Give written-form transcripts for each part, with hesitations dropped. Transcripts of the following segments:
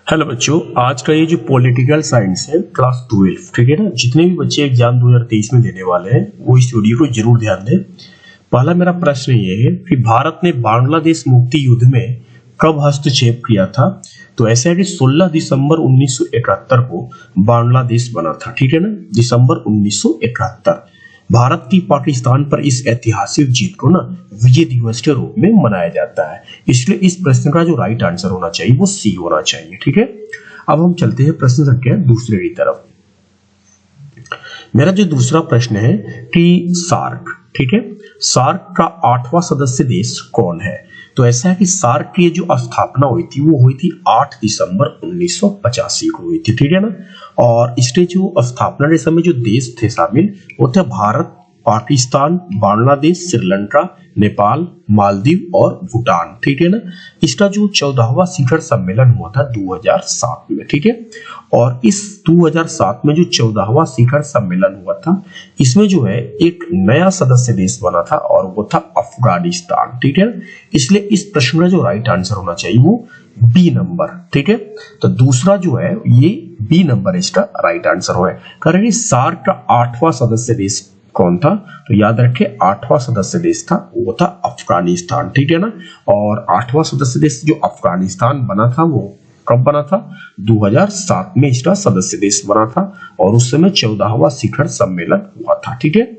Hello बच्चों, आज का ये जो पॉलिटिकल साइंस है क्लास 12, ठीक है ना। जितने भी बच्चे एग्जाम 2023 में देने वाले हैं वो इस वीडियो को जरूर ध्यान दें। पहला मेरा प्रश्न ये है कि भारत ने बांग्लादेश मुक्ति युद्ध में कब हस्तक्षेप किया था। तो ऐसा है कि 16 दिसंबर 1971 को बांग्लादेश बना था, ठीक है ना। दिसंबर 1971 भारत की पाकिस्तान पर इस ऐतिहासिक जीत को ना विजय दिवस के रूप में मनाया जाता है। इसलिए इस प्रश्न का जो राइट आंसर होना चाहिए वो सी होना चाहिए, ठीक है। अब हम चलते हैं प्रश्न संख्या दूसरे की तरफ। मेरा जो दूसरा प्रश्न है कि सार्क, ठीक है, सार्क का 8वां सदस्य देश कौन है। तो ऐसा है कि सार्क की जो स्थापना हुई थी वो हुई थी 8 दिसंबर 1985 को हुई थी, ठीक है ना। और इसके जो स्थापना के समय जो देश थे शामिल वो थे भारत, पाकिस्तान, बांग्लादेश, श्रीलंका, नेपाल, मालदीव और भूटान, ठीक है ना। इसका जो 14वां शिखर सम्मेलन हुआ था 2007 में, ठीक है। और इस 2007 में जो 14वां शिखर सम्मेलन हुआ था इसमें जो है एक नया सदस्य देश बना था और वो था अफगानिस्तान, ठीक है। इसलिए इस प्रश्न का जो राइट आंसर होना चाहिए वो बी नंबर, ठीक है। तो दूसरा जो है ये बी नंबर इसका राइट आंसर है। कारण सार्क का 8वां सदस्य देश कौन था, तो याद रखें 8वां सदस्य देश था वो था अफगानिस्तान, ठीक है ना। और 8वां सदस्य देश जो अफगानिस्तान बना था वो कब बना था, 2007 में इसका सदस्य देश बना था और उस समय 14वां शिखर सम्मेलन हुआ था, ठीक है।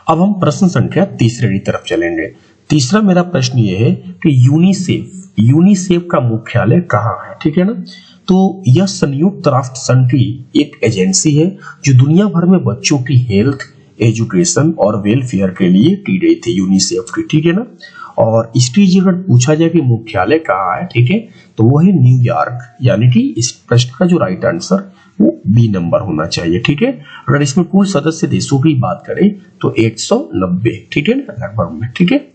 अब हम प्रश्न संख्या तीसरे की तरफ चलेंगे। तीसरा मेरा प्रश्न ये है कि यूनिसेफ का मुख्यालय कहाँ है, ठीक है ना। तो यह संयुक्त राष्ट्र संघ की एक एजेंसी है जो दुनिया भर में बच्चों की हेल्थ, एजुकेशन और वेलफेयर के लिए की गई थी, यूनिसेफ की, ठीक है ना। और इसकी अगर पूछा जाए कि मुख्यालय कहाँ है, ठीक है, तो वो है न्यूयॉर्क। यानी कि इस प्रश्न का जो राइट आंसर वो बी नंबर होना चाहिए, ठीक है। अगर इसमें कुल सदस्य देशों की बात करें तो 190, ठीक है ना, लगभग में, ठीक है।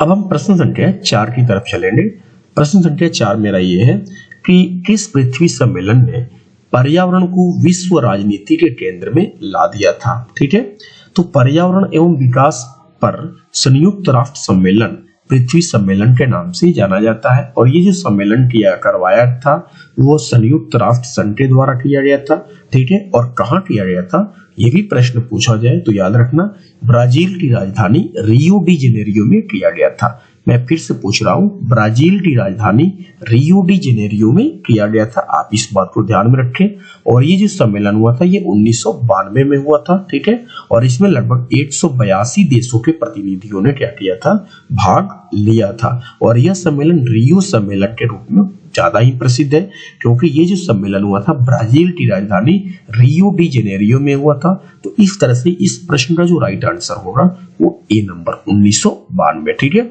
अब हम प्रश्न संख्या 4 की तरफ चलेंगे। प्रश्न संख्या 4 मेरा ये है कि किस पृथ्वी सम्मेलन ने पर्यावरण को विश्व राजनीति के केंद्र में ला दिया था, ठीक है। तो पर्यावरण एवं विकास पर संयुक्त राष्ट्र सम्मेलन पृथ्वी सम्मेलन के नाम से जाना जाता है। और ये जो सम्मेलन करवाया था वो संयुक्त राष्ट्र संघ के द्वारा किया गया था, ठीक है। और कहाँ किया गया था ये भी प्रश्न पूछा जाए तो याद रखना ब्राजील की राजधानी रियो डी जेनेरियो में किया गया था। मैं फिर से पूछ रहा हूँ, ब्राजील की राजधानी रियो डी जेनेरियो में किया गया था, आप इस बात को ध्यान में रखें। और ये जो सम्मेलन हुआ था ये 1992 में हुआ था, ठीक है। और इसमें लगभग 182 देशों के प्रतिनिधियों ने क्या किया था, भाग लिया था। और यह सम्मेलन रियो सम्मेलन के रूप में ज्यादा ही प्रसिद्ध है क्योंकि ये जो सम्मेलन हुआ था ब्राजील की राजधानी रियो डी जेनेरियो में हुआ था। तो इस तरह से इस प्रश्न का जो राइट आंसर होगा वो ए नंबर 1992, ठीक है।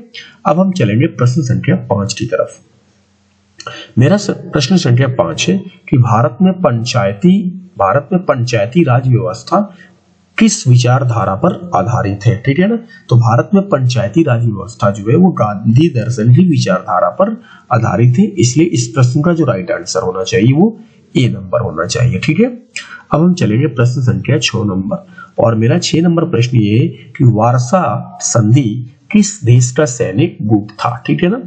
अब हम चलेंगे प्रश्न संख्या 5 की तरफ। मेरा प्रश्न संख्या 5 है कि भारत में पंचायती राज व्यवस्था किस विचारधारा पर आधारित है, ठीक है ना। तो भारत में पंचायती राज व्यवस्था जो है वो गांधी दर्शन की विचारधारा पर आधारित है। इसलिए इस प्रश्न का जो राइट आंसर होना चाहिए वो ए नंबर होना चाहिए, ठीक है। अब हम चलेंगे प्रश्न संख्या 6 नंबर। और मेरा 6 नंबर प्रश्न ये है कि वार्सा संधि किस देश का सैनिक गुट था, ठीक है ना।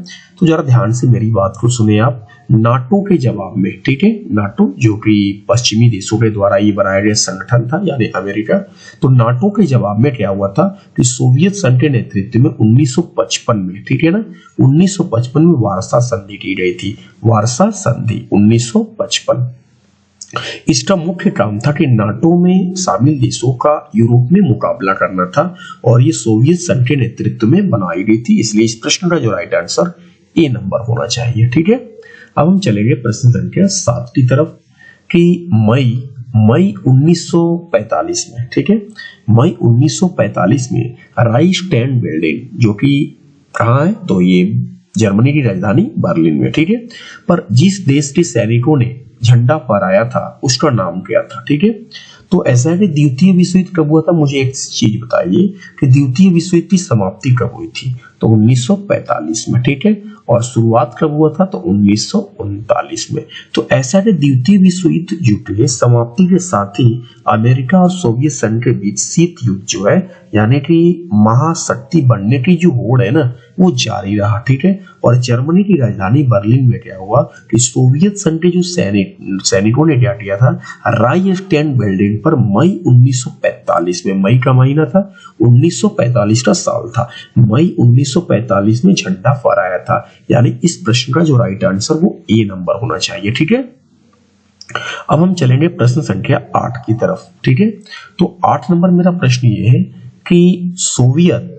तो जरा ध्यान से मेरी बात को सुने आप। नाटो के जवाब में, ठीक है, नाटो जो कि पश्चिमी देशों के द्वारा ये बनाया गया संगठन था यानी अमेरिका। तो नाटो के जवाब में क्या हुआ था कि सोवियत संघ के नेतृत्व में 1955 में, ठीक है ना, 1955 में वार्सा संधि की गई थी। वार्सा संधि 1955। इसका मुख्य काम था कि नाटो में शामिल देशों का यूरोप में मुकाबला करना था और ये सोवियत संघ के नेतृत्व में बनाई गई थी। इसलिए इस प्रश्न का जो राइट आंसर ए नंबर होना चाहिए, ठीक है। अब हम चलेंगे प्रश्न संख्या 7 की तरफ कि मई 1945 में, ठीक है, मई 1945 में राइक्सटैग बिल्डिंग जो कि कहाँ है, तो ये जर्मनी की राजधानी बर्लिन में, ठीक है, पर जिस देश के सैनिकों ने झंडा फहराया था उसका नाम क्या था, ठीक है। तो ऐसा है कि द्वितीय विश्व युद्ध कब हुआ था, मुझे एक चीज बताइए कि द्वितीय विश्व युद्ध की समाप्ति कब हुई थी। तो 1945 में, ठीक है। और शुरुआत कब हुआ था, तो 1939 में। तो ऐसा कि द्वितीय विश्व युद्ध के समाप्ति के साथ ही अमेरिका और सोवियत संघ के बीच शीत युद्ध जो है, यानी कि महाशक्ति बनने की जो होड़ है ना, वो जारी रहा, ठीक है। और जर्मनी की राजधानी बर्लिन में क्या हुआ कि सोवियत संघ के जो सैनिकों ने क्या किया था, राइखस्टैग बिल्डिंग पर मई 1945 में, मई का महीना था, 1945 का साल था, मई 1945 में झंडा फहराया था। यानी इस प्रश्न का जो राइट आंसर वो ए नंबर होना चाहिए, ठीक है। अब हम चलेंगे प्रश्न संख्या 8 की तरफ, ठीक है। तो 8 नंबर मेरा प्रश्न ये है कि सोवियत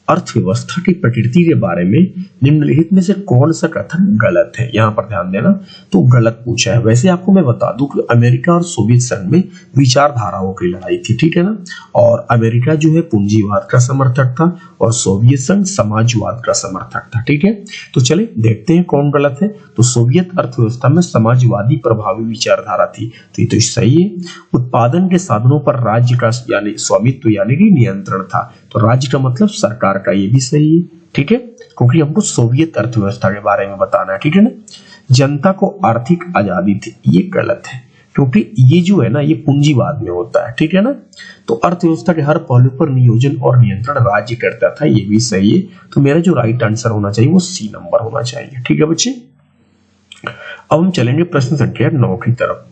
अर्थव्यवस्था की प्रकृति के बारे में निम्नलिखित में से कौन सा कथन गलत है। यहां पर ध्यान देना, तो गलत पूछा है। वैसे आपको मैं बता दूं कि अमेरिका और सोवियत संघ में विचारधाराओं की लड़ाई थी, ठीक है ना। और अमेरिका जो है पूंजीवाद का समर्थक था और सोवियत संघ समाजवाद का समर्थक था, ठीक है। तो चले देखते हैं कौन गलत है। तो सोवियत अर्थव्यवस्था में समाजवादी प्रभावी विचारधारा थी, तो ये तो सही है। उत्पादन के साधनों पर राज्य का यानी स्वामित्व यानी कि नियंत्रण था, तो राज्य का मतलब सरकार का, ये भी सही है, ठीक है, क्योंकि हमको सोवियत अर्थव्यवस्था के बारे में बताना है, ठीक है ना। जनता को आर्थिक आजादी थी, ये गलत है, क्योंकि ये जो है ना, ये पूंजीवाद में होता है, ठीक है ना। तो अर्थव्यवस्था के हर पहलू पर नियोजन और नियंत्रण राज्य करता था, ये भी सही है। तो मेरा जो राइट आंसर होना चाहिए वो सी नंबर होना चाहिए, ठीक है बच्चे। अब हम चलेंगे प्रश्न संख्या 9 की तरफ।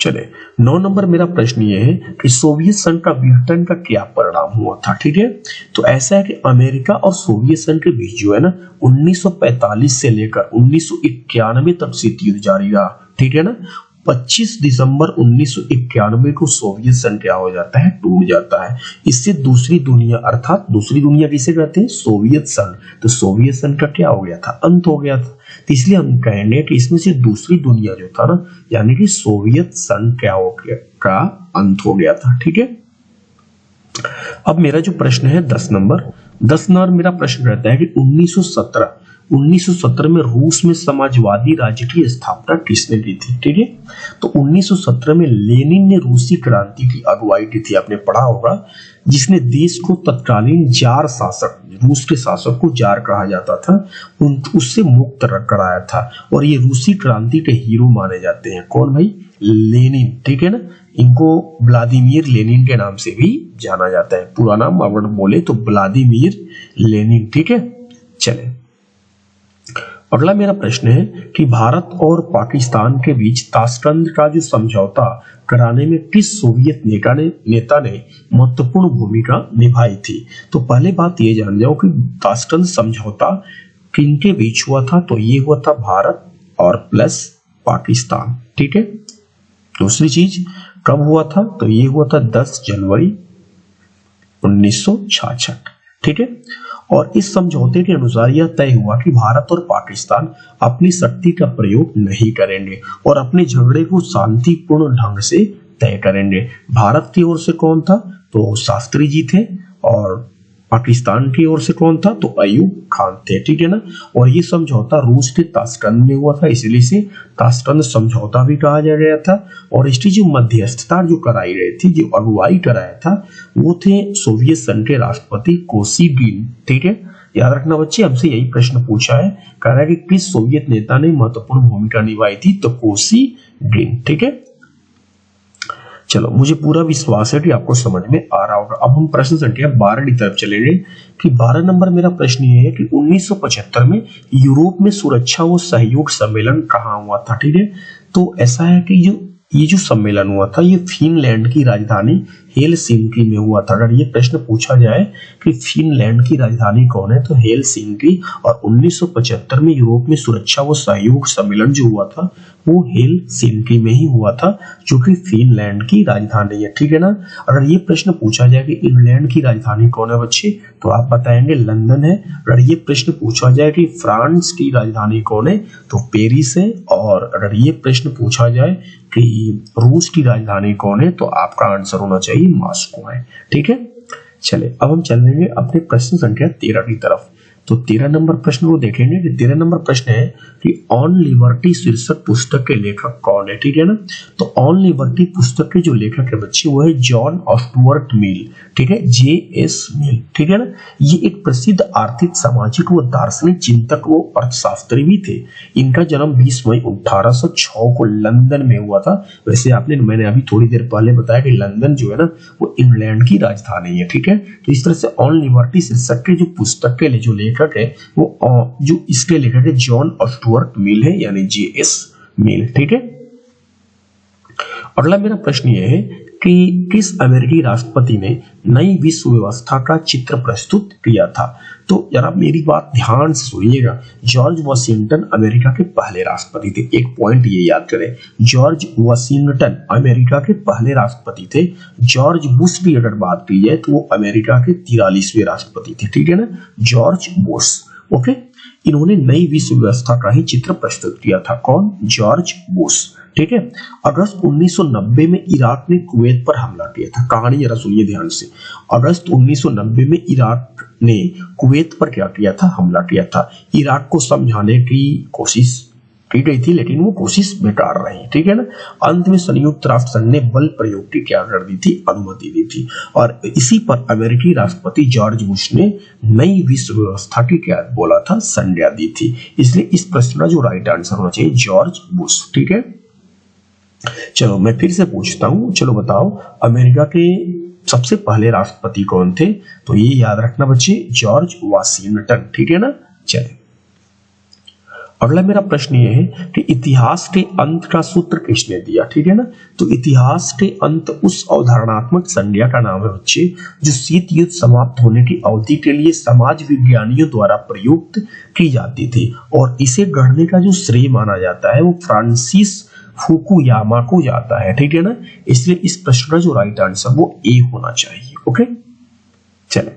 चले 9 नंबर मेरा प्रश्न ये है कि सोवियत संघ का विघटन का क्या परिणाम हुआ था, ठीक है। तो ऐसा है कि अमेरिका और सोवियत संघ के बीच जो है ना 1945 से लेकर 1991 तक शीत युद्ध जारी रहा, ठीक है ना। 25 दिसंबर 1991 को सोवियत संघ क्या हो जाता है, टूट जाता है। इससे दूसरी दुनिया, अर्थात दूसरी दुनिया किसे कहते हैं, सोवियत संघ। तो सोवियत संघ का क्या हो गया था, अंत हो गया था। तो इसलिए हम कहेंगे कि इसमें से दूसरी दुनिया जो था ना, यानी कि सोवियत संघ क्या हो गया, का अंत हो गया था, ठीक है। अब मेरा जो प्रश्न है 10 नंबर मेरा प्रश्न रहता है कि 1917 में रूस में समाजवादी राज्य की स्थापना किसने की थी, ठीक है। तो 1917 में लेनिन ने रूसी क्रांति की अगुवाई की थी, आपने पढ़ा होगा, जिसने देश को तत्कालीन जार शासक, रूस के शासक को जार कहा जाता था, उससे मुक्त कराया था। और ये रूसी क्रांति के हीरो माने जाते हैं। कौन भाई, लेनिन, ठीक है ना। इनको व्लादिमीर लेनिन के नाम से भी जाना जाता है, पूरा नाम अगर बोले तो व्लादिमीर लेनिन, ठीक है। चले अगला मेरा प्रश्न है कि भारत और पाकिस्तान के बीच ताशकंद का जो समझौता कराने में किस सोवियत नेता ने महत्वपूर्ण भूमिका निभाई थी। तो पहले बात ये जान जाओ कि ताशकंद समझौता किनके बीच हुआ था, तो ये हुआ था भारत और प्लस पाकिस्तान, ठीक है। दूसरी चीज कब हुआ था, तो ये हुआ था 10 जनवरी 1966, ठीक है। और इस समझौते के अनुसार यह तय हुआ कि भारत और पाकिस्तान अपनी शक्ति का प्रयोग नहीं करेंगे और अपने झगड़े को शांतिपूर्ण ढंग से तय करेंगे। भारत की ओर से कौन था, तो शास्त्री जी थे, और पाकिस्तान की ओर से कौन था, तो अयूब खान थे, ठीक है ना। और ये समझौता रूस के ताशकंद में हुआ था, इसलिए से ताशकंद समझौता भी कहा जा गया था। और इसकी जो मध्यस्थता जो कराई गई थी, जो अगुवाई कराया था, वो थे सोवियत संघ के राष्ट्रपति कोसिगिन, ठीक है। याद रखना बच्चे, हमसे यही प्रश्न पूछा है, कह रहा है कि किस सोवियत नेता ने महत्वपूर्ण भूमिका निभाई थी, तो कोसिगिन, ठीक है। चलो मुझे पूरा विश्वास है कि आपको समझ में आ रहा होगा। अब हम प्रश्न संख्या 12 की तरफ चलेंगे कि 12 नंबर मेरा प्रश्न ये है कि 1975 में यूरोप में सुरक्षा व सहयोग सम्मेलन कहाँ हुआ था, ठीक है। तो ऐसा है कि ये जो सम्मेलन हुआ था, ये फिनलैंड की राजधानी हेलसिंकी में हुआ था। अगर ये प्रश्न पूछा जाए कि फिनलैंड की राजधानी कौन है, तो हेलसिंकी। और 1975 में यूरोप में सुरक्षा व सहयोग सम्मेलन जो हुआ था वो हेलसिंकी में ही हुआ था, जो कि फिनलैंड की राजधानी है, ठीक है ना। अगर ये प्रश्न पूछा जाए कि इंग्लैंड की राजधानी कौन है बच्चे, तो आप बताएंगे लंदन है। अगर ये प्रश्न पूछा जाए कि फ्रांस की राजधानी कौन है, तो पेरिस है। और अगर ये प्रश्न पूछा जाए कि रूस की राजधानी कौन है, तो आपका आंसर होना चाहिए मॉस्को है, ठीक है। चले अब हम चलेंगे अपने प्रश्न संख्या 13 की तरफ। तो 13 नंबर प्रश्न को देखेंगे कि 13 नंबर प्रश्न है कि ऑन लिबर्टी शीर्षक पुस्तक के लेखक कौन है, ठीक है ना। तो ऑन लिबर्टी पुस्तक के जो लेखक है बच्चे वो है जॉन स्टुअर्ट मिल, ठीक है, JS मिल, ठीक है ना। ये एक प्रसिद्ध आर्थिक, सामाजिक व दार्शनिक चिंतक व अर्थशास्त्री भी थे। इनका जन्म 20 मई 1806 को लंदन में हुआ था। वैसे मैंने अभी थोड़ी देर पहले बताया कि लंदन जो है ना वो इंग्लैंड की राजधानी है, ठीक है। तो इस तरह से ऑन लिबर्टी शीर्षक के जो पुस्तक के जो लेखक है वो जो इसके लेखक है जॉन स्टुअर्ट मिल है, यानी JS मिल, ठीक है। अगला मेरा प्रश्न ये है कि किस अमेरिकी राष्ट्रपति ने नई विश्व व्यवस्था का चित्र प्रस्तुत किया था। तो जरा मेरी बात ध्यान से सुनिएगा। जॉर्ज वॉशिंगटन अमेरिका के पहले राष्ट्रपति थे। एक पॉइंट ये याद करें, जॉर्ज वॉशिंगटन अमेरिका के पहले राष्ट्रपति थे। जॉर्ज बुश की अगर बात की जाए तो वो अमेरिका के 43वें राष्ट्रपति थे, ठीक है ना, जॉर्ज बुश। ओके, इन्होंने नई विश्व व्यवस्था का ही चित्र प्रस्तुत किया था। कौन? जॉर्ज बुश, ठीक है। अगस्त 1990 में इराक ने कुवैत पर हमला किया था। कहानी जरा सुनिए ध्यान से। अगस्त 1990 में इराक ने कुवैत पर क्या किया था? हमला किया था। इराक को समझाने की कोशिश की गई थी लेकिन वो कोशिश बेकार रही, ठीक है ना। अंत में संयुक्त राष्ट्र संघ ने बल प्रयोग की क्या कर दी थी? अनुमति दी थी। और इसी पर अमेरिकी राष्ट्रपति जॉर्ज बुश ने नई विश्व व्यवस्था की क्या बोला था? संज्ञा दी थी। इसलिए इस प्रश्न का जो राइट आंसर होना चाहिए जॉर्ज बुश, ठीक है। चलो मैं फिर से पूछता हूं, चलो बताओ अमेरिका के सबसे पहले राष्ट्रपति कौन थे? तो ये याद रखना बच्चे, जॉर्ज वॉशिंगटन, ठीक है ना। चले अगला मेरा प्रश्न ये है कि इतिहास के अंत का सूत्र किसने दिया, ठीक है ना। तो इतिहास के अंत उस अवधारणात्मक संज्ञा का नाम है बच्चे जो शीत युद्ध समाप्त होने की अवधि के लिए समाज विज्ञानियों द्वारा प्रयुक्त की जाती थी, और इसे गढ़ने का जो श्रेय माना जाता है वो फ्रांसिस फुकुयामा को जाता है, ठीक है ना। इसलिए इस प्रश्न का जो राइट आंसर वो ए होना चाहिए। ओके, चले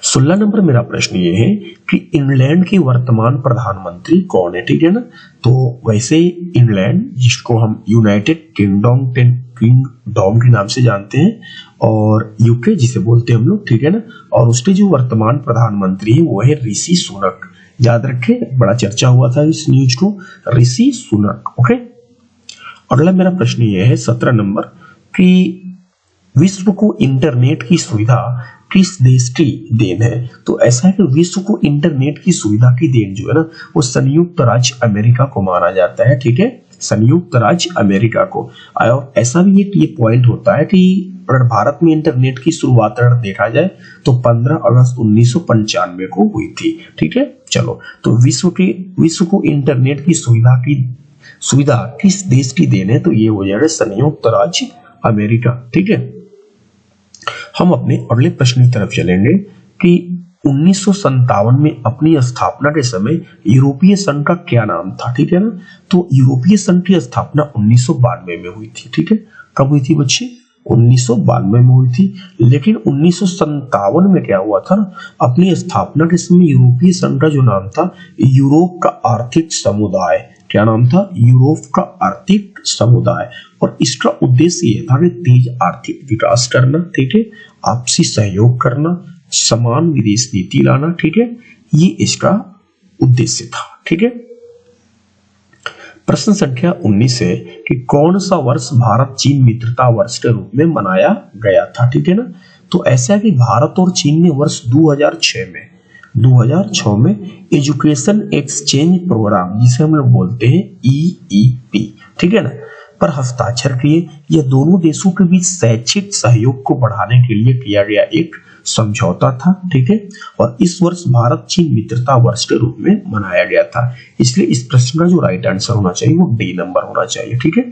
16 नंबर मेरा प्रश्न ये है कि इंग्लैंड के वर्तमान प्रधानमंत्री कौन है, ठीक है ना। तो वैसे इंग्लैंड जिसको हम यूनाइटेड किंगडम के नाम से जानते हैं और यूके जिसे बोलते हैं हम लोग, ठीक है ना। और उसके जो वर्तमान प्रधानमंत्री है वो है ऋषि सुनक। याद रखे, बड़ा चर्चा हुआ था इस न्यूज को, ऋषि सुनक। ओके, अगला मेरा प्रश्न ये है 17 नंबर कि विश्व को इंटरनेट की सुविधा किस देश की देन है। तो ऐसा है कि विश्व को इंटरनेट की सुविधा की देन जो है ना वो संयुक्त राज्य अमेरिका को माना जाता है, ठीक है, संयुक्त राज्य अमेरिका को। और ऐसा भी एक ये पॉइंट होता है कि अगर भारत में इंटरनेट की शुरुआत अगर देखा जाए तो 15 अगस्त 1995 को हुई थी, ठीक है। चलो, तो विश्व को इंटरनेट की सुविधा किस देश की देन है? तो ये हो जाएगा संयुक्त राज्य अमेरिका, ठीक है। हम अपने अगले प्रश्न की तरफ चलेंगे कि 1957 में अपनी स्थापना के समय यूरोपीय संघ का क्या नाम था, ठीक है ना। तो यूरोपीय संघ की स्थापना 1992 में हुई थी, ठीक है। कब हुई थी बच्चे? 1992 में हुई थी। लेकिन 1957 में क्या हुआ था, अपनी स्थापना के समय यूरोपीय संघ का जो नाम था यूरोप का आर्थिक समुदाय, क्या नाम था? यूरोप का आर्थिक समुदाय। और इसका उद्देश्य ये था कि तेज आर्थिक विकास करना, ठीक है, आपसी सहयोग करना, समान विदेश नीति लाना, ठीक है, ये इसका उद्देश्य था, ठीक है। प्रश्न संख्या 19 है कि कौन सा वर्ष भारत चीन मित्रता वर्ष के रूप में मनाया गया था, ठीक है ना। तो ऐसा है कि भारत और चीन ने वर्ष 2006 में एजुकेशन एक्सचेंज प्रोग्राम जिसे हम लोग बोलते हैं EEP, ठीक है ना, पर हस्ताक्षर किए। यह दोनों देशों के बीच शैक्षिक सहयोग को बढ़ाने के लिए किया गया एक समझौता था, ठीक है। और इस वर्ष भारत चीन मित्रता वर्ष के रूप में मनाया गया था। इसलिए इस प्रश्न का जो राइट आंसर होना चाहिए वो डी नंबर होना चाहिए, ठीक है।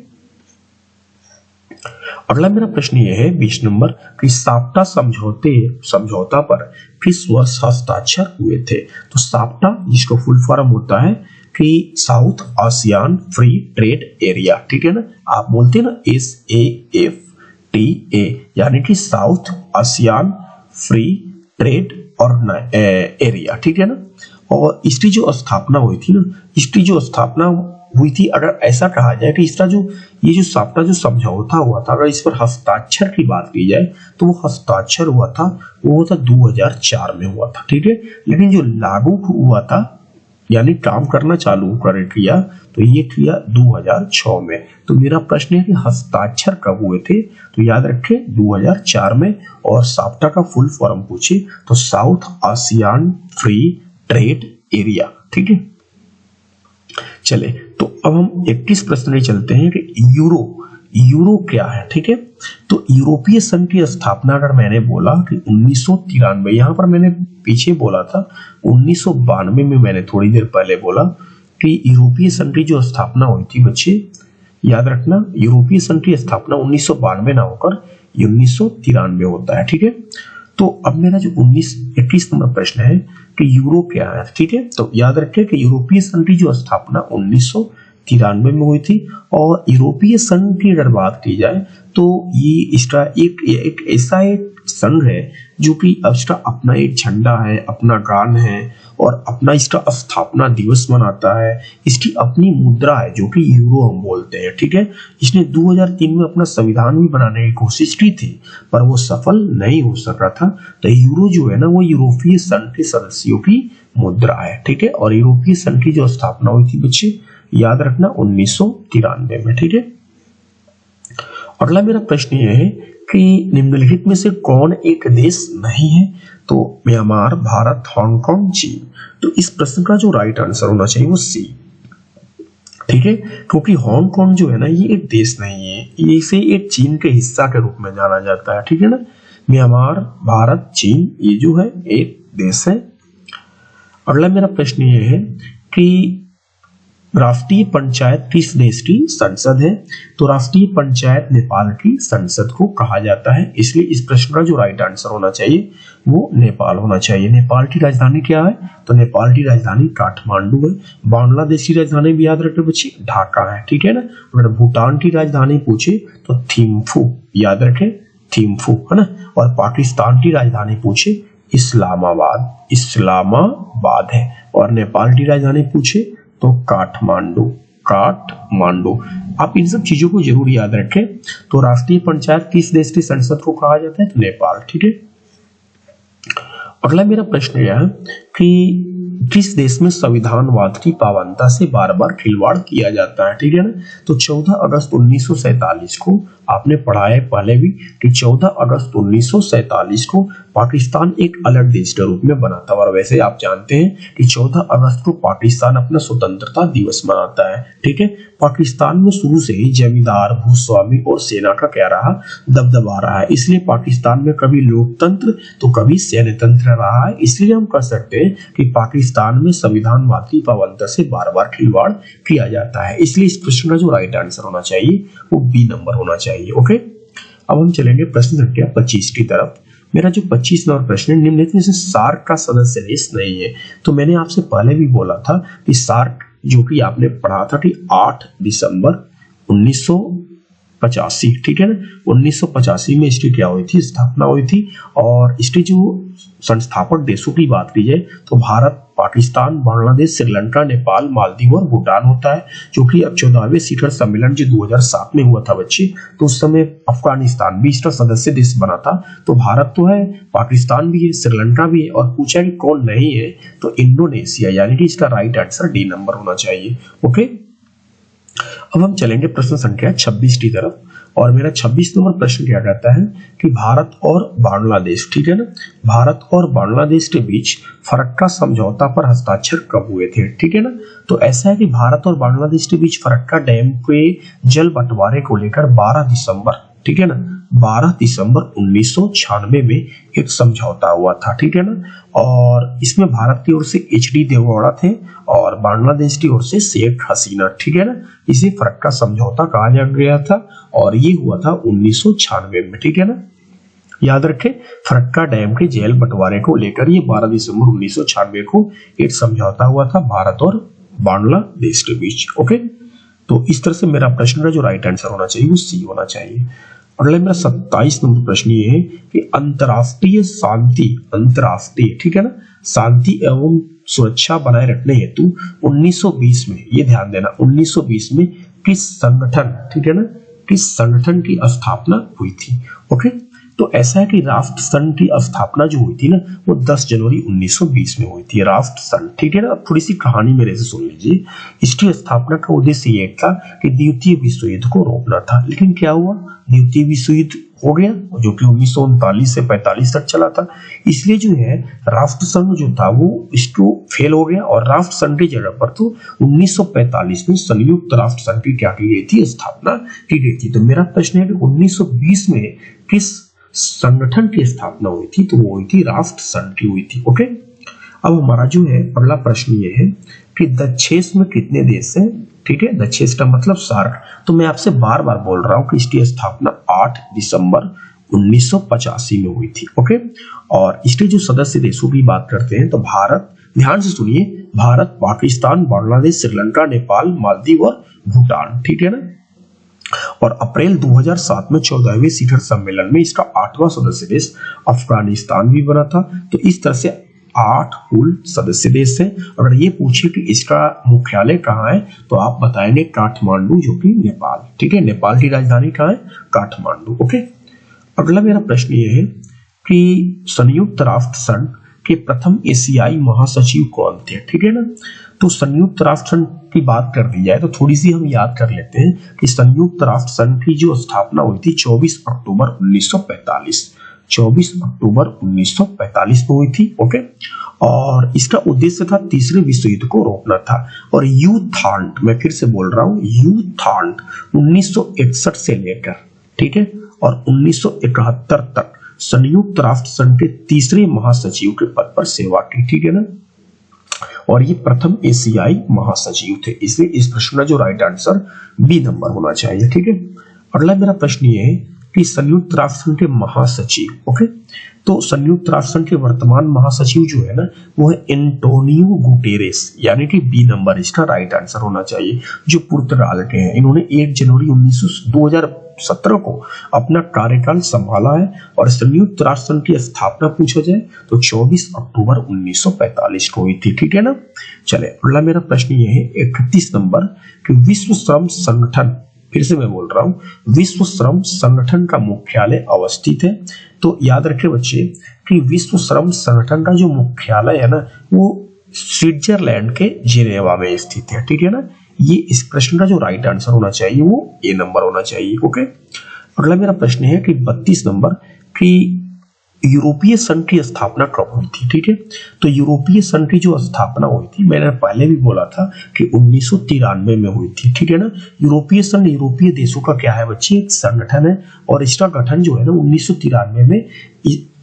अगला मेरा प्रश्न ये है 20 नंबर कि साप्टा समझौता पर किस वर्ष हस्ताक्षर हुए थे। तो साप्टा जिसको फुल फॉर्म होता है कि south ASEAN free trade area, ठीक है ना, आप बोलते हैं ना SAFTA, यानी कि साउथ आसियान फ्री ट्रेड और एरिया, ठीक है ना। और इसकी जो स्थापना हुई थी ना, इसकी जो स्थापना हुई थी। अगर ऐसा कहा जाए कि इसका जो ये जो साप्टा जो समझौता हुआ था, अगर इस पर हस्ताक्षर की बात की जाए तो वो हस्ताक्षर हुआ था, वो था 2004 में हुआ था, ठीक है। लेकिन जो लागू हुआ था यानी काम करना चालू कर किया तो ये किया 2006 में। तो मेरा प्रश्न है कि हस्ताक्षर कब हुए थे, तो याद रखें 2004 में। और साप्टा का फुल फॉर्म पूछे तो south ASEAN free trade area, ठीक है। चले तो अब हम 21 प्रश्न में चलते हैं कि यूरो क्या है, ठीक है। तो यूरोपीय संघ की स्थापना अगर मैंने बोला कि 1993, यहाँ पर मैंने पीछे बोला था 1992 में, मैंने थोड़ी देर पहले बोला कि यूरोपीय संघ की जो स्थापना हुई थी बच्चे याद रखना, यूरोपीय संघ की स्थापना 1992 ना होकर 1993 होता है, ठीक है। तो अब मेरा जो 21 नंबर प्रश्न है कि यूरो क्या है, ठीक है। तो याद रखें कि यूरोपीय संघ की जो स्थापना 1993 में हुई थी। और यूरोपीय संघ की अगर बात की जाए तो ये इसका एक ऐसा एक संघ है जो कि इसका अपना एक झंडा है, अपना गान है और अपना इसका स्थापना दिवस मनाता है। इसकी अपनी मुद्रा है जो कि यूरो हम बोलते हैं, ठीक है। इसने 2003 में अपना संविधान भी बनाने की कोशिश की थी पर वो सफल नहीं हो सका था। तो यूरो जो है ना वो यूरोपीय संघ के सदस्यों की मुद्रा है, ठीक है। और यूरोपीय संघ की जो स्थापना हुई थी बच्चे याद रखना 1993 में, ठीक है। अगला मेरा प्रश्न यह है कि निम्नलिखित में से कौन एक देश नहीं है, तो म्यांमार, भारत, हांगकांग, चीन। तो इस प्रश्न का जो राइट आंसर होना चाहिए वो सी, ठीक है। क्योंकि हांगकांग जो है ना ये एक देश नहीं है, इसे एक चीन के हिस्सा के रूप में जाना जाता है, ठीक है ना। म्यांमार, भारत, चीन ये जो है एक देश है। अगला मेरा प्रश्न ये है कि राष्ट्रीय पंचायत किस देश की संसद है, तो राष्ट्रीय पंचायत नेपाल की संसद को कहा जाता है। इसलिए इस प्रश्न का जो राइट आंसर होना चाहिए वो नेपाल होना चाहिए। नेपाल की राजधानी क्या है, तो नेपाल की राजधानी काठमांडू है। बांग्लादेश की राजधानी भी याद रखे बच्चे ढाका है, ठीक है ना। अगर भूटान की राजधानी पूछे तो थिम्फू, याद रखें थिम्फू, है ना। और पाकिस्तान की राजधानी पूछे इस्लामाबाद है। और नेपाल की राजधानी पूछे तो काठमांडू। आप इन सब चीजों को जरूर याद रखें। तो राष्ट्रीय पंचायत किस देश की संसद को कहा जाता है, तो नेपाल, ठीक है। अगला मेरा प्रश्न यह है कि किस देश में संविधानवाद की पावनता से बार बार खिलवाड़ किया जाता है, ठीक है ना। तो 14 अगस्त 1947 को आपने पढ़ा है पहले भी कि 14 अगस्त 1947 को पाकिस्तान एक अलग देश के रूप में बना था। और वैसे आप जानते हैं कि 14 अगस्त को पाकिस्तान अपना स्वतंत्रता दिवस मनाता है, ठीक है। पाकिस्तान में शुरू से ही जमींदार, भूस्वामी और सेना का क्या रहा, दबदबा रहा है। इसलिए पाकिस्तान में कभी लोकतंत्र तो कभी सैन्य तंत्र रहा है। इसलिए हम कह सकते हैं कि पाकिस्तान में संविधानवाद की पावनता से बार बार खिलवाड़ किया जाता है। इसलिए इस प्रश्न का जो राइट आंसर होना चाहिए वो बी नंबर होना चाहिए, ओके। अब हम चलेंगे प्रश्न संख्या 25 की तरफ। मेरा जो 25 नंबर प्रश्न है, निम्नलिखित में से सार्क का सदस्य देश नहीं है। तो मैंने आपसे पहले भी बोला था कि सार्क जो कि आपने पढ़ा था कि 8 दिसंबर 1985, ठीक है ना। 1985 में इसकी क्या हुई थी, स्थापना हुई थी। और इसके जो संस्थापक देशों की बात की जाए तो भारत, पाकिस्तान, बांग्लादेश, श्रीलंका, नेपाल, मालदीव और भूटान होता है। जो कि अब 14वें शिखर सम्मेलन जो 2007 में हुआ था बच्चे, तो उस समय अफगानिस्तान भी इसका सदस्य देश बना था। तो भारत तो है, पाकिस्तान भी है, श्रीलंका भी है। और पूछा कि कौन नहीं है, तो इंडोनेशिया, यानी कि इसका राइट आंसर डी नंबर होना चाहिए, ओके। अब हम चलेंगे प्रश्न संख्या 26 की तरफ। और मेरा 26 नंबर प्रश्न क्या कहता है कि भारत और बांग्लादेश, ठीक है ना, भारत और बांग्लादेश के बीच फरक्का समझौता पर हस्ताक्षर कब हुए थे, ठीक है ना। तो ऐसा है कि भारत और बांग्लादेश के बीच फरक्का डैम के जल बंटवारे को लेकर 12 दिसंबर, ठीक है ना, 12 दिसंबर 1996 में एक समझौता हुआ था, ठीक है ना। और इसमें भारत की ओर से एच.डी. देवेगौड़ा थे और बांग्लादेश की ओर से शेख हसीना, ठीक है ना। इसे फरक्का समझौता कहा गया था और ये हुआ था 1996 में, ठीक है ना। याद रखें फरक्का डैम के जेल बंटवारे को लेकर ये 12 दिसंबर 1996 को एक समझौता हुआ था भारत और बांग्लादेश के बीच, ओके। तो इस तरह से मेरा प्रश्न का जो राइट आंसर होना चाहिए वो सी होना चाहिए। अगला मेरा 27 नंबर प्रश्न ये है कि अंतरराष्ट्रीय शांति, अंतरराष्ट्रीय, ठीक है ना, शांति एवं सुरक्षा बनाए रखने हेतु 1920 में, ये ध्यान देना, 1920 में किस संगठन, ठीक है ना, किस संगठन की स्थापना हुई थी। ओके, तो ऐसा है कि राष्ट्र संघ की स्थापना जो हुई थी ना, वो 10 जनवरी 1920 में हुई थी, राष्ट्र संघ, ठीक है ना। अब थोड़ी सी कहानी मेरे से सुन लीजिए। इसकी स्थापना का उद्देश्य ये था कि द्वितीय विश्व युद्ध को रोकना था, लेकिन क्या हुआ, द्वितीय विश्व युद्ध हो गया जो कि 1939 से 45 तक चला था, इसलिए जो है राष्ट्र संघ जो था वो इसको फेल हो गया और राष्ट्र संघ की जगह पर तो 1945 में संयुक्त राष्ट्र संघ की क्या की गई थी, स्थापना की गई थी। तो मेरा प्रश्न है कि 1920 में किस संगठन की स्थापना हुई थी, तो वो हुई थी राष्ट्र संघ की हुई थी। ओके, अब हमारा जो है अगला प्रश्न ये है कि दक्षेस में कितने देश हैं, ठीक है, दक्षेस का मतलब सार्क। तो मैं आपसे बार बार बोल रहा हूं कि इसकी स्थापना 8 दिसंबर 1985 में हुई थी। ओके, और इसके जो सदस्य देशों की बात करते हैं तो भारत, ध्यान से सुनिए, भारत, पाकिस्तान, बांग्लादेश, श्रीलंका, नेपाल, मालदीव और भूटान, ठीक है ना। और अप्रैल 2007 में 14वें शिखर सम्मेलन में इसका 8वां सदस्य देश अफगानिस्तान भी बना था। तो इस तरह से 8 कुल सदस्य देश हैं। अगर ये पूछे कि इसका मुख्यालय कहाँ है तो आप बताएंगे काठमांडू, जो कि नेपाल, ठीक है, नेपाल की राजधानी कहाँ है, काठमांडू। ओके, अगला मेरा प्रश्न ये है कि संयुक्त राष्ट्र संघ के प्रथम एशियाई महासचिव कौन थे, ठीक है ना। तो संयुक्त राष्ट्र संघ की बात कर दी जाए तो थोड़ी सी हम याद कर लेते हैं कि संयुक्त राष्ट्र संघ की जो स्थापना हुई थी 24 अक्टूबर 1945, 24 अक्टूबर 1945 को हुई थी। ओके, और इसका उद्देश्य था तीसरे विश्व युद्ध को रोकना था। और यूथांड, मैं फिर से बोल रहा हूं, यूथांड 1961 से लेकर, ठीक है, और 1971 तक संयुक्त राष्ट्र संघ के तीसरे महासचिव के पद पर सेवा की, ठीक है ना। और ये प्रथम एशियाई महासचिव थे, इसलिए इस प्रश्न का जो राइट आंसर बी नंबर होना चाहिए, ठीक है। अगला मेरा प्रश्न ये है कि संयुक्त राष्ट्र संघ के महासचिव, ओके, तो संयुक्त राष्ट्र संघ के वर्तमान महासचिव जो है ना, वो है एंटोनियो गुटेरेस, यानी कि बी नंबर इसका राइट आंसर होना चाहिए, जो पुर्तगाल के हैं। इन्होंने 1 जनवरी 2017 को अपना कार्यकाल संभाला है। और संयुक्त राष्ट्र संघ की स्थापना पूछा जाए तो 24 अक्टूबर 1945 को हुई थी, ठीक है ना। चले, अगला मेरा प्रश्न ये है 31 नंबर कि विश्व श्रम संगठन, फिर से मैं बोल रहा हूं, विश्व श्रम संगठन का मुख्यालय अवस्थित है। तो याद रखें बच्चे कि विश्व श्रम संगठन का जो मुख्यालय है ना, वो स्विट्जरलैंड के जिनेवा में स्थित है, ठीक है ना। ये इस प्रश्न का जो राइट आंसर होना चाहिए वो ए नंबर होना चाहिए। ओके, अगला मेरा प्रश्न है कि 32 नंबर कि यूरोपीय संघ की स्थापना कब हुई थी, ठीक है। तो यूरोपीय संघ की जो स्थापना हुई थी, मैंने पहले भी बोला था कि 1993 में हुई थी, ठीक है ना। यूरोपीय संघ यूरोपीय देशों का क्या है बच्चे, एक संगठन है, और इसका गठन जो है ना 1993 में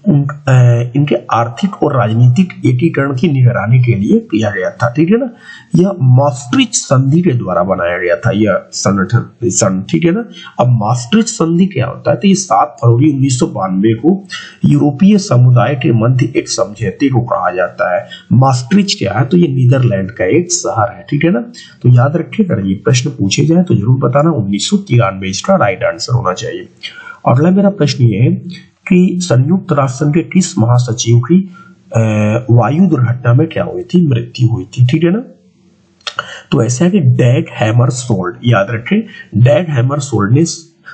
इनके आर्थिक और राजनीतिक एकीकरण की निगरानी के लिए किया गया था, ठीक है ना। यह maastricht संधि के द्वारा बनाया गया था यह संघ, ठीक है ना। अब maastricht संधि क्या होता है, तो ये 7 फरवरी 1992 को यूरोपीय समुदाय के मध्य एक समझौते को कहा जाता है। maastricht क्या है, तो ये नीदरलैंड का एक शहर है, ठीक है ना। तो याद रखिएगा, ये प्रश्न पूछे जाए तो जरूर बताना, 1993 इसका राइट आंसर होना चाहिए। अगला मेरा प्रश्न ये है कि संयुक्त राष्ट्र संघ के किस महासचिव की वायु दुर्घटना में क्या हुई थी, मृत्यु हुई थी, ठीक है ना। तो ऐसा है कि डैग हैमरशोल्ड, याद रखें, डैग हैमरशोल्ड ने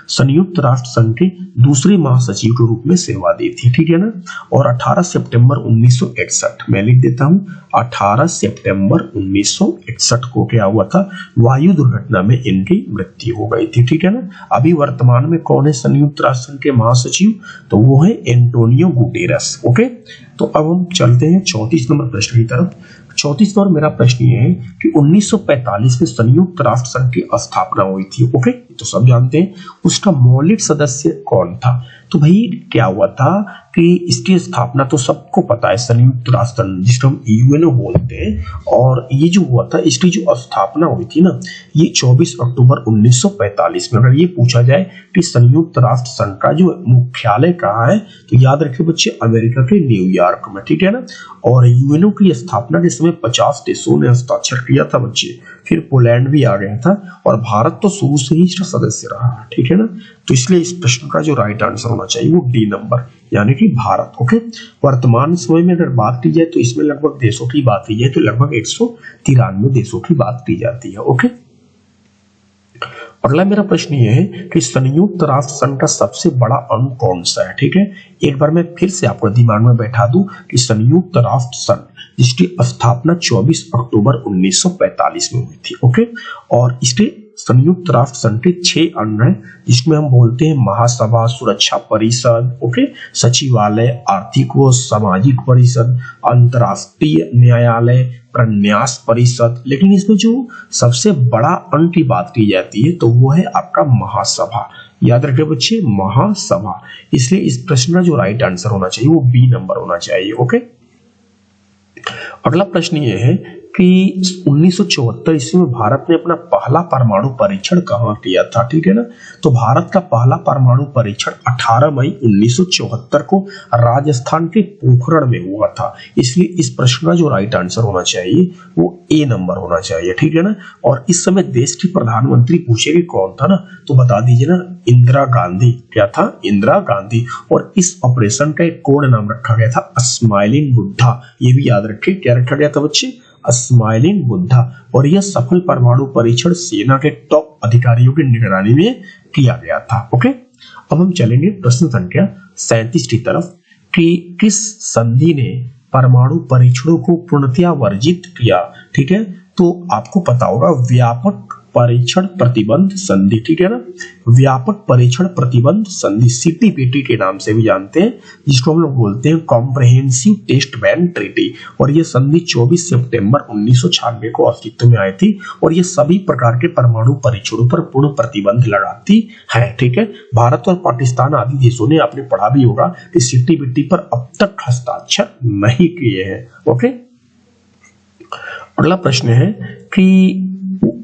संयुक्त राष्ट्र संघ के दूसरे महासचिव के रूप में सेवा दी थी, ठीक है ना। और 18 सितंबर 1961, मैं लिख देता हूं, 18 सितंबर 1961 को क्या हुआ था, वायु दुर्घटना में इनकी मृत्यु हो गई थी, ठीक है ना। अभी वर्तमान में कौन है संयुक्त राष्ट्र संघ के महासचिव, तो वो है एंटोनियो गुटेरस। ओके, तो अब हम चलते हैं 34 नंबर प्रश्न की तरफ। 34 नंबर मेरा प्रश्न ये है कि 1945 में संयुक्त राष्ट्र संघ की स्थापना हुई थी। ओके, तो सब जानते हैं उसका मौलिक सदस्य कौन था। तो भाई क्या हुआ था कि इसकी स्थापना तो सबको पता है, संयुक्त राष्ट्र संघ जिसको हम यूएनओ बोलते हैं, और ये जो हुआ था इसकी जो स्थापना हुई थी ना, ये 24 अक्टूबर 1945 में। अगर ये पूछा जाए कि संयुक्त राष्ट्र संघ का जो मुख्यालय कहाँ है, तो याद रखिए बच्चे, अमेरिका के न्यूयॉर्क में, ठीक है ना। और यूएनओ की स्थापना के समय 50 देशों ने हस्ताक्षर किया था बच्चे, फिर पोलैंड भी आ गया था और भारत तो शुरू से ही इसका सदस्य रहा है, ठीक है ना। तो इसलिए इस प्रश्न का जो राइट आंसर होना चाहिए वो डी नंबर यानी कि भारत। ओके, वर्तमान समय में अगर बात की जाए तो इसमें लगभग देशों की बात की जाए तो लगभग 193 देशों की बात की जाती है। ओके, अगला मेरा प्रश्न ये है कि संयुक्त राष्ट्र संघ का सबसे बड़ा अंग कौन सा है। ठीक है, एक बार मैं फिर से आपको दिमाग में बैठा दूं कि संयुक्त राष्ट्र संघ जिसकी स्थापना 24 अक्टूबर 1945 में हुई थी। ओके, और इसके संयुक्त राष्ट्र संघ के 6 अंग हैं जिसमें हम बोलते हैं महासभा, सुरक्षा परिषद, ओके, सचिवालय, आर्थिक व सामाजिक परिषद, अंतर्राष्ट्रीय न्यायालय, प्रन्यास परिषद। लेकिन इसमें जो सबसे बड़ा अंग की बात की जाती है तो वो है आपका महासभा। याद रखिए बच्चे, महासभा। इसलिए इस प्रश्न का जो राइट आंसर होना चाहिए वो बी नंबर होना चाहिए। ओके, अगला प्रश्न ये है कि 1974 ईस्वी में भारत ने अपना पहला परमाणु परीक्षण कहाँ किया था। ठीक है ना, तो भारत का पहला परमाणु परीक्षण 18 मई 1974 को राजस्थान के पोखरण में हुआ था। इसलिए इस प्रश्न का जो राइट आंसर होना चाहिए वो ए नंबर होना चाहिए। ठीक है ना, और इस समय देश की प्रधानमंत्री पूछेगी कौन था ना, तो बता दीजिए ना, इंदिरा गांधी। क्या था? इंदिरा गांधी। और इस ऑपरेशन का एक कोड नाम रखा गया था स्माइलिंग बुद्धा। ये भी याद रखिए, क्या रखा गया था बच्चे? स्माइलिंग बुद्धा। और यह सफल परमाणु परीक्षण सेना के टॉप अधिकारियों की निगरानी में किया गया था। ओके, अब हम चलेंगे प्रश्न संख्या 37 की तरफ कि किस संधि ने परमाणु परीक्षणों को पूर्णतया वर्जित किया। ठीक है, तो आपको पता होगा व्यापक परीक्षण प्रतिबंध संधि। ठीक है ना, व्यापक परीक्षण प्रतिबंध संधि, सीटीपीटी के नाम से भी जानते हैं, जिसको हम लोग बोलते हैं कॉम्प्रिहेंसिव टेस्ट बैन ट्रीटी। और ये संधि 24 सितंबर 1996 को अस्तित्व में आई थी और ये सभी प्रकार के परमाणु परीक्षणों पर पूर्ण प्रतिबंध लगाती है। ठीक है, भारत और पाकिस्तान आदि देशों ने आपने पढ़ा भी होगा कि सीटीपीटी पर अब तक हस्ताक्षर नहीं किए हैं। ओके, अगला प्रश्न है कि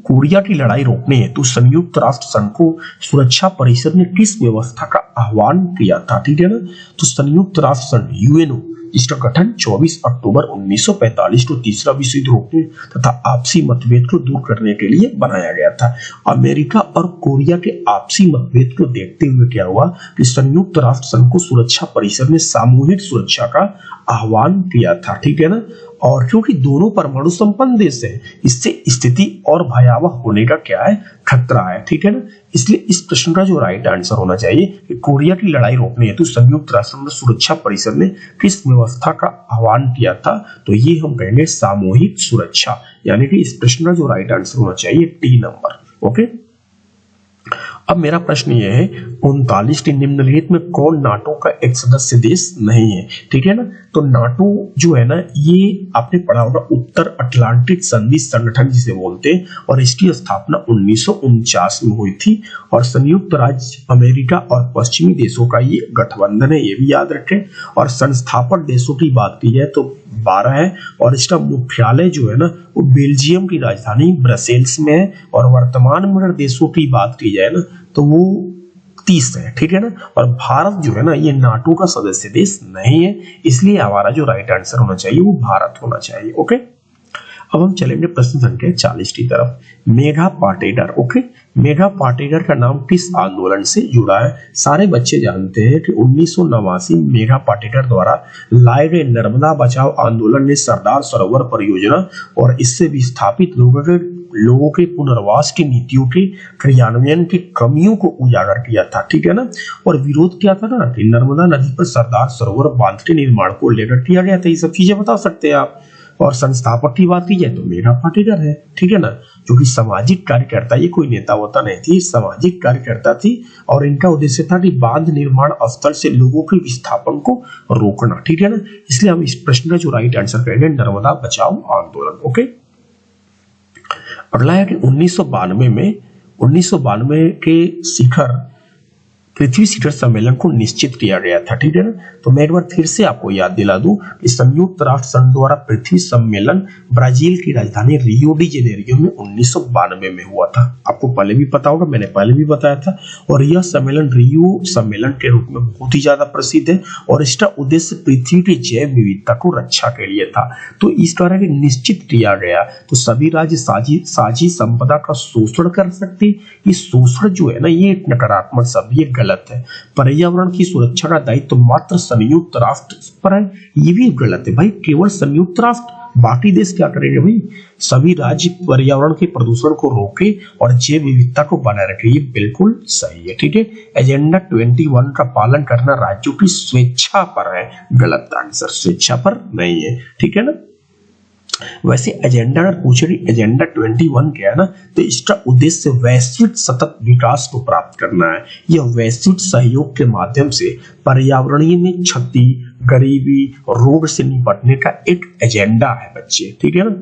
कोरिया की लड़ाई रोकने हेतु संयुक्त राष्ट्र संघ को सुरक्षा परिषद ने किस व्यवस्था का आह्वान किया था। ठीक है ना, तो संयुक्त राष्ट्र संघ यूएनओ इसका गठन 24 अक्टूबर 1945 को तीसरा विश्व युद्ध रोकने तथा आपसी मतभेद को दूर करने के लिए बनाया गया था। अमेरिका और कोरिया के आपसी मतभेद को देखते हुए क्या हुआ कि संयुक्त राष्ट्र संघ को सुरक्षा परिषद ने सामूहिक सुरक्षा का आह्वान किया था। ठीक है ना, और क्योंकि दोनों परमाणु संपन्न देश हैं, इससे स्थिति और भयावह होने का क्या है? खतरा है। ठीक है ना, इसलिए इस प्रश्न का जो राइट आंसर होना चाहिए कि कोरिया की लड़ाई रोकने हेतु संयुक्त राष्ट्र सुरक्षा परिषद ने किस व्यवस्था का आह्वान किया था, तो ये हम कहेंगे सामूहिक सुरक्षा। यानी कि इस प्रश्न का जो राइट आंसर होना चाहिए टी नंबर। ओके, अब मेरा प्रश्न यह है 39 के निम्नलिखित में कौन नाटो का एक सदस्य देश नहीं है। ठीक है ना, तो नाटो जो है ना, ये आपने पढ़ा होगा उत्तर अटलांटिक संधि संगठन जिसे बोलते हैं, और इसकी स्थापना 1949 में हुई थी। और संयुक्त राज्य अमेरिका और पश्चिमी देशों का ये गठबंधन है, ये भी याद रखें। और संस्थापक देशों की बात की जाए तो 12 है और इसका मुख्यालय जो है ना वो बेल्जियम की राजधानी ब्रसेल्स में है। और वर्तमान में अगर देशों की बात की जाए ना तो वो 30 है। ठीक है ना, और भारत जो है ना ये नाटो का सदस्य देश नहीं है, इसलिए हमारा जो राइट आंसर होना चाहिए वो भारत होना चाहिए। ओके, अब हम चलेंगे प्रश्न संख्या 40 की तरफ। मेघा पाटेकर। ओके, मेघा पाटेकर का नाम किस आंदोलन से जुड़ा है? सारे बच्चे जानते हैं कि 1989 मेघा पाटेकर द्वारा लाए गए नर्मदा बचाओ आंदोलन ने सरदार सरोवर परियोजना और इससे विस्थापित लोगों के पुनर्वास की नीतियों के क्रियान्वयन की कमियों को उजागर किया था। ठीक है ना, और विरोध किया था ना कि नर्मदा नदी पर सरदार सरोवर बांध के निर्माण को लेकर किया गया था। ये सब चीजें बता सकते हैं आप। और संस्थापक की बात की जाए तो मेघा पाटेकर है। ठीक है ना, जो कि सामाजिक कार्यकर्ता, ये कोई नेता वोता नहीं थी, सामाजिक कार्यकर्ता थी। और इनका उद्देश्य था कि बांध निर्माण स्थल से लोगों के विस्थापन को रोकना। ठीक है ना, इसलिए हम इस प्रश्न का जो राइट आंसर करेंगे नर्मदा बचाओ आंदोलन। ओके, अगला है कि 1992 के शिखर पृथ्वी शिखर सम्मेलन को निश्चित किया गया था, ठीक है ना। तो मैं एक बार फिर से आपको याद दिला दूं कि संयुक्त राष्ट्र संघ द्वारा पृथ्वी सम्मेलन ब्राजील की राजधानी रियो डी जेनेरियो में 1992 में हुआ था। आपको पहले भी पता होगा, मैंने पहले भी बताया था। और यह सम्मेलन रियो सम्मेलन के रूप में बहुत ही ज्यादा प्रसिद्ध है और इसका उद्देश्य पृथ्वी की जैव विविधता को रक्षा के लिए था। तो इस तरह के निश्चित किया गया तो सभी राज्य साझी संपदा का शोषण कर सकते। ये शोषण जो है ना, ये एक नकारात्मक शब्द, ये गलत है। पर्यावरण की सुरक्षा का दायित्व तो मात्र संयुक्त राष्ट्र पर है, ये भी गलत है भाई। केवल संयुक्त राष्ट्र, बाकी देश क्या करेंगे भाई? सभी राज्य पर्यावरण के प्रदूषण को रोके और जैव विविधता को बनाए रखे, ये बिल्कुल सही है, ठीक है। एजेंडा 21 का पालन करना राज्यों की स्वेच्छा पर है, गलत आंसर, स्वेच्छा पर नहीं है, ठीक है ना। वैसे एजेंडा अगर पूछे एजेंडा 21 क्या है ना, तो इसका उद्देश्य वैश्विक सतत विकास को प्राप्त करना है। यह वैश्विक सहयोग के माध्यम से पर्यावरणीय में क्षति, गरीबी, रोग से निपटने का एक एजेंडा है बच्चे, ठीक है ना।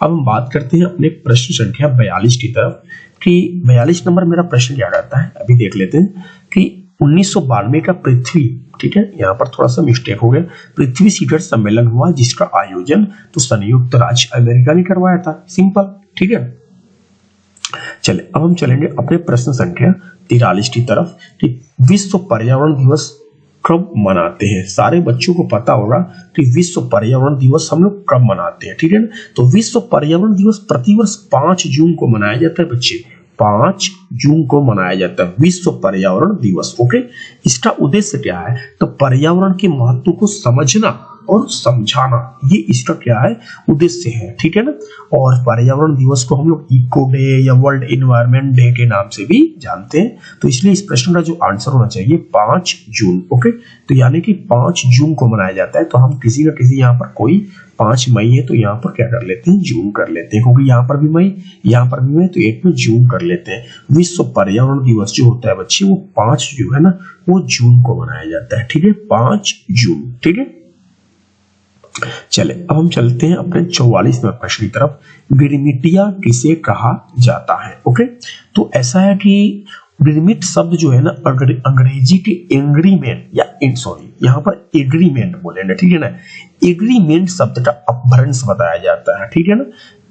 अब हम बात करते हैं अपने प्रश्न संख्या 42 की तरफ कि 42 नंबर मेरा प्रश्न क्या रहता है, अभी देख लेते हैं कि 1992 का पृथ्वी, ठीक है, यहाँ पर थोड़ा सा मिस्टेक हो गया, पृथ्वी शिखर सम्मेलन हुआ जिसका आयोजन तो संयुक्त राज्य अमेरिका ने करवाया था, सिंपल, ठीक है। चले अब हम चलेंगे अपने प्रश्न संख्या 43 की तरफ कि विश्व पर्यावरण दिवस कब मनाते हैं। सारे बच्चों को पता होगा कि विश्व पर्यावरण दिवस हम लोग कब मनाते हैं, ठीक है ना। तो विश्व पर्यावरण दिवस प्रतिवर्ष 5 जून को मनाया जाता है बच्चे, 5 जून को मनाया जाता है विश्व पर्यावरण दिवस, ओके। इसका उद्देश्य क्या है, तो पर्यावरण के महत्व को समझना और समझाना, ये इसका क्या है, उद्देश्य है, ठीक है ना। और पर्यावरण दिवस को हम लोग इको डे या वर्ल्ड एनवायरनमेंट डे के नाम से भी जानते हैं। तो इसलिए इस प्रश्न का जो आंसर होना चाहिए 5 जून, ओके। तो यानी कि 5 जून को मनाया जाता है। तो हम किसी न किसी, यहाँ पर कोई 5 मई है तो यहाँ पर क्या कर लेते हैं, जून कर लेते हैं, क्योंकि यहाँ पर भी मई, यहाँ पर भी मई, तो एक में जून कर लेते हैं। विश्व पर्यावरण दिवस जो होता है बच्चे, वो 5 जो है ना, वो जून को मनाया जाता है, ठीक है, 5 जून, ठीक है। चले अब हम चलते हैं अपने 44वें प्रश्न की तरफ। गिरमिटिया किसे कहा जाता है, ओके। तो ऐसा है कि गिरमिट शब्द जो है ना, अंग्रेजी के एग्रीमेंट या सॉरी, यहाँ पर एग्रीमेंट बोलेंगे, ठीक है ना। एग्रीमेंट शब्द का अपभ्रंश बताया जाता है, ठीक है ना।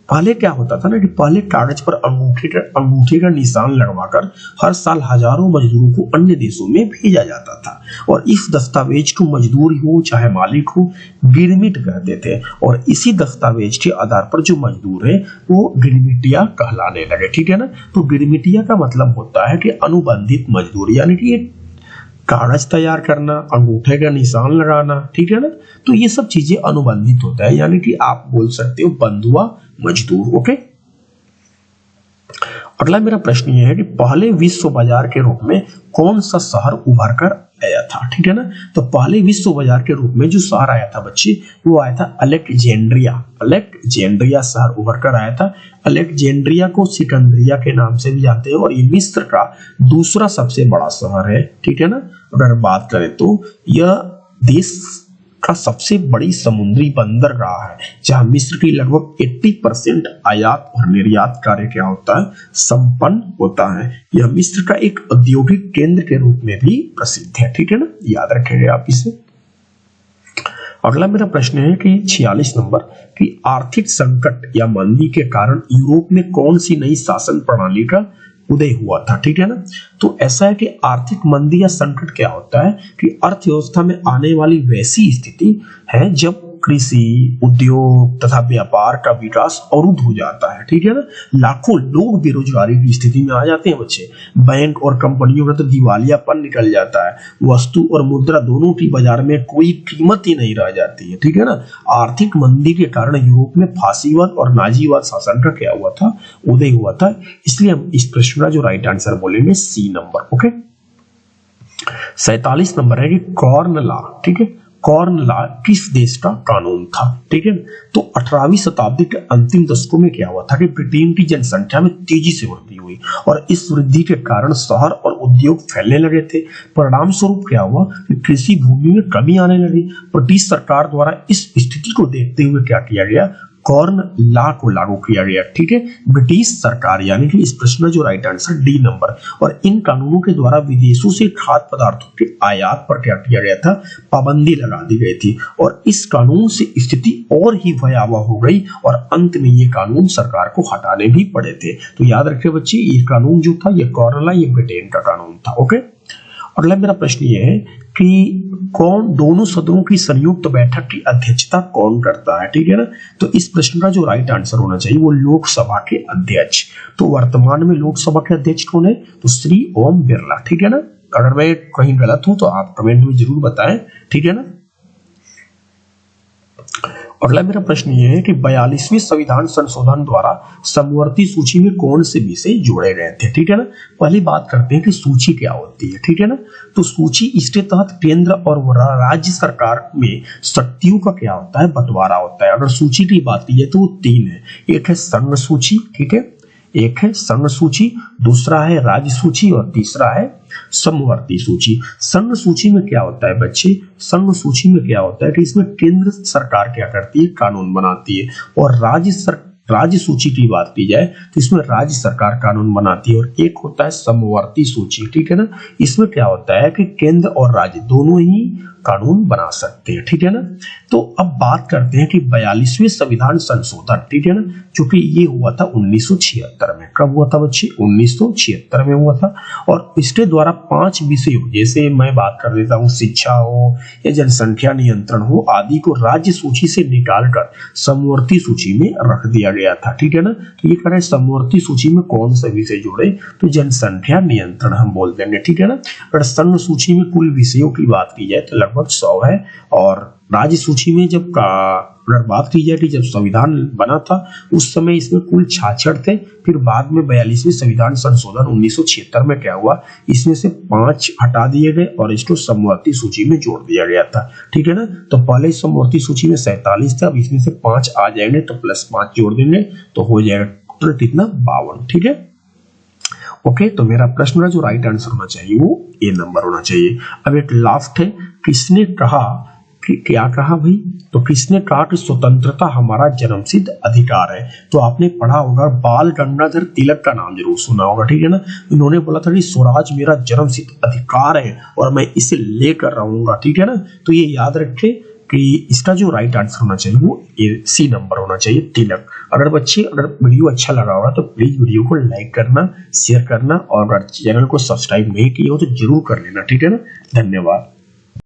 पहले क्या होता था ना कि पहले कागज पर अंगूठे का निशान लगवाकर हर साल हजारों मजदूरों को अन्य देशों में भेजा जाता था और इस दस्तावेज को मजदूर हो चाहे मालिक हो गिरमिट कहते थे। और इसी दस्तावेज के आधार पर जो मजदूर है वो गिरमिटिया कहलाने लगे, ठीक है ना। तो गिरमिटिया का मतलब होता है कि अनुबंधित मजदूर, यानी कि कागज तैयार करना, अंगूठे का निशान लगाना, ठीक है ना। तो ये सब चीजें अनुबंधित होता है, यानी कि आप बोल सकते हो बंधुआ मजदूर, ओके। अगला मेरा प्रश्न ये है कि पहले विश्व बाजार के रूप में कौन सा शहर उभर कर आया था, ठीक है ना। तो पहले विश्व बाजार के रूप में जो शहर आया था बच्चे, वो आया था अलेक्जेंड्रिया शहर उभर कर आया था। अलेक्जेंड्रिया को सिकंदरिया के नाम से भी जानते हैं और ये मिस्र का दूसरा सबसे बड़ा शहर है, ठीक है ना। अगर बात करें तो यह देश का सबसे बड़ी समुद्री बंदरगाह है, जहां मिस्र की लगभग 80% आयात और निर्यात कार्य क्या होता है, संपन्न होता है। यह मिस्र का एक औद्योगिक केंद्र के रूप में भी प्रसिद्ध है, ठीक है ना, याद रखेंगे आप इसे। अगला मेरा प्रश्न है कि 46 नंबर कि आर्थिक संकट या मंदी के कारण यूरोप में कौन सी नई शासन प्रणाली का उदय हुआ था, ठीक है ना। तो ऐसा है कि आर्थिक मंदी या संकट क्या होता है कि अर्थव्यवस्था में आने वाली वैसी स्थिति है जब कृषि, उद्योग तथा व्यापार का विकास अवरुद्ध हो जाता है, ठीक है ना। लाखों लोग बेरोजगारी की स्थिति में आ जाते हैं बच्चे। बैंक और कंपनियों का तो दिवालियापन निकल जाता है। वस्तु और मुद्रा दोनों की बाजार में कोई कीमत ही नहीं रह जाती है, ठीक है ना। आर्थिक मंदी के कारण यूरोप में फासीवाद और नाजीवाद शासन का क्या हुआ था, उदय हुआ था। इसलिए हम इस प्रश्न का जो राइट आंसर बोलेंगे सी नंबर, ओके। 47 नंबर है कि कॉर्न लॉ, ठीक है। कॉर्न लॉ किस देश का कानून था, ठीक है। तो 18वीं शताब्दी के अंतिम दशकों में क्या हुआ था कि ब्रिटेन की जनसंख्या में तेजी से वृद्धि हुई और इस वृद्धि के कारण शहर और उद्योग फैलने लगे थे। परिणाम स्वरूप क्या हुआ कि कृषि भूमि में कमी आने लगी। ब्रिटिश सरकार द्वारा इस स्थिति को देखते हुए क्या किया गया, कॉर्न लॉ को लागू किया गया, ठीक है, ब्रिटिश सरकार, यानी कि इस प्रश्न का जो राइट आंसर डी नंबर। और इन कानूनों के द्वारा विदेशों से खाद्य पदार्थों के आयात पर क्या किया गया था, पाबंदी लगा दी गई थी। और इस कानून से स्थिति और ही भयावह हो गई और अंत में ये कानून सरकार को हटाने भी पड़े थे। तो याद रखिए बच्चे, ये कानून जो था ये कॉर्न लॉ, ये ब्रिटेन का कानून था। ओके, अगला मेरा प्रश्न ये है कि कौन दोनों सदनों की संयुक्त बैठक की अध्यक्षता कौन करता है, ठीक है ना। तो इस प्रश्न का जो राइट आंसर होना चाहिए वो लोकसभा के अध्यक्ष। तो वर्तमान में लोकसभा के अध्यक्ष कौन है, तो श्री ओम बिरला, ठीक है ना। अगर मैं कहीं गलत हूं तो आप कमेंट में जरूर बताएं, ठीक है ना। अगला मेरा प्रश्न ये है कि 42वें संविधान संशोधन द्वारा समवर्ती सूची में कौन से विषय जोड़े गए थे, ठीक है ना। पहली बात करते हैं कि सूची क्या होती है, ठीक है ना। तो सूची, इसके तहत केंद्र और राज्य सरकार में शक्तियों का क्या होता है, बंटवारा होता है। अगर सूची की बात की जाए तो वो 3 है, एक है संघ सूची, ठीक है, एक है संघ सूची, दूसरा है राज्य सूची और तीसरा है समवर्ती सूची। संघ सूची में क्या होता है बच्चे, संघ सूची में क्या होता है कि इसमें केंद्र सरकार क्या करती है, कानून बनाती है। और राज्य सूची की बात की जाए तो इसमें राज्य सरकार कानून बनाती है। और एक होता है समवर्ती सूची, ठीक है ना। इसमें क्या होता है कि केंद्र और राज्य दोनों ही कानून बना सकते हैं, ठीक है ना। तो अब बात करते हैं कि 42वें संविधान संशोधन, ठीक है ना, क्योंकि ये हुआ था 1976 में। कब हुआ था बच्चे, 1976 में हुआ था। और इसके द्वारा 5 विषयों, जैसे मैं बात कर लेता हूँ शिक्षा हो या जनसंख्या नियंत्रण हो आदि, को राज्य सूची से निकालकर समवर्ती सूची में रख दिया गया था, ठीक है ना। तो ये करें समवर्ती सूची में कौन से विषय जोड़े, तो जनसंख्या नियंत्रण हम बोल देंगे, ठीक है ना। अगर संघ सूची में कुल विषयों की बात की जाए तो लगभग 100 है। और राज्य सूची में जब अगर बात की जाए कि जब संविधान बना था उस समय इसमें कुल 66 थे। फिर बाद में 42वें संविधान संशोधन 1976 में क्या हुआ, इसमें से 5 हटा दिए गए और इसको समवर्ती सूची में जोड़ दिया गया था, ठीक है ना। तो पहले समवर्ती सूची में 47 थे, अब इसमें से 5 आ जाएंगे तो +5 जोड़ देंगे तो हो जाएगा टोटल कितना, 52, ठीक है। ओके, तो मेरा प्रश्न का जो राइट आंसर होना चाहिए वो ए नंबर होना चाहिए। अब एक लास्ट है, किसने कहा कि क्या कहा भाई, तो किसने कहा कि स्वतंत्रता हमारा जन्मसिद्ध अधिकार है। तो आपने पढ़ा होगा, बाल गंगाधर तिलक का नाम जरूर सुना होगा, ठीक है ना। इन्होंने बोला था कि स्वराज मेरा जन्मसिद्ध अधिकार है और मैं इसे लेकर रहूंगा, ठीक है ना। तो ये याद रखें कि इसका जो राइट आंसर होना चाहिए वो सी नंबर होना चाहिए, तिलक। अगर वीडियो अच्छा लगा होगा तो प्लीज वीडियो को लाइक करना, शेयर करना और अगर चैनल को सब्सक्राइब नहीं किया हो तो जरूर कर लेना, ठीक है ना। धन्यवाद।